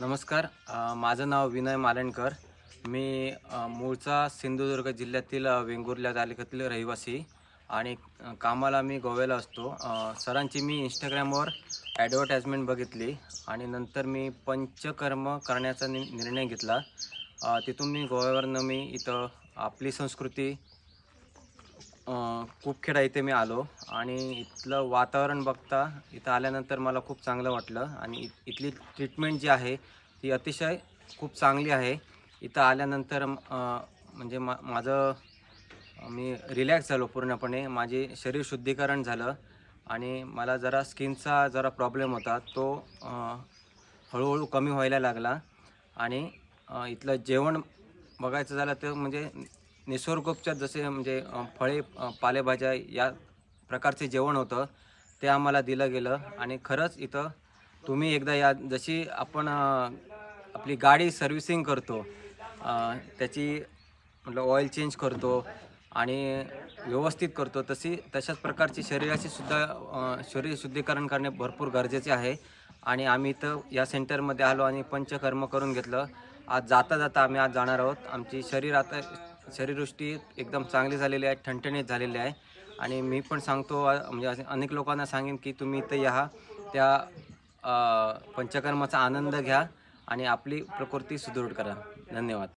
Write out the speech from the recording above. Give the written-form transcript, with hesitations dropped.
नमस्कार. माझं नाव विनय मालणकर. मी मूळचा सिंधुदुर्ग जिल्ह्यातील वेंगुर्ला तालुक्यातील रहिवासी आणि कामाला मी गोव्याला असतो. सरांची मी इंस्टाग्रामवर ॲडव्हर्टाइजमेंट बघितली आणि नंतर मी पंचकर्म करण्याचा निर्णय घेतला. तिथून मी गोव्यावरनं मी इथं आपली संस्कृती खूपखेडा इथे मी आलो आणि इथलं वातावरण बघता इथं आल्यानंतर मला खूप चांगलं वाटलं आणि इथली ट्रीटमेंट जी आहे ती अतिशय खूप चांगली आहे. इथं आल्यानंतर म्हणजे माझं मी रिलॅक्स झालो पूर्णपणे. माझे शरीर शुद्धीकरण झालं आणि मला जरा स्किनचा प्रॉब्लेम होता तो हळूहळू कमी व्हायला लागला आणि इथलं जेवण बघायचं झालं तर म्हणजे निसर्गोपचार जसे म्हणजे फळे पालेभाज्या या प्रकारचे जेवण होतं ते आम्हाला दिलं गेलं आणि खरंच इथं तुम्ही एकदा या. जशी आपण आपली गाडी सर्व्हिसिंग करतो, त्याची म्हटलं ऑइल चेंज करतो आणि व्यवस्थित करतो, तशाच प्रकारची शरीराची सुद्धा शरीर शुद्धीकरण करणे भरपूर गरजेचे आहे. आणि आम्ही इथं या सेंटरमध्ये आलो आणि पंचकर्म करून घेतलं. आज जाता जाता आम्ही आज जाणार आहोत. आमची शरीरयष्टी एकदम चांगली झालेली आहे, ठणठणीत झालेली आहे. आणि मी पण सांगतो म्हणजे असे अनेक लोकांना सांगेन की तुम्ही इथं या, त्या पंचकर्माचा आनंद घ्या आणि आपली प्रकृती सुदृढ करा. धन्यवाद.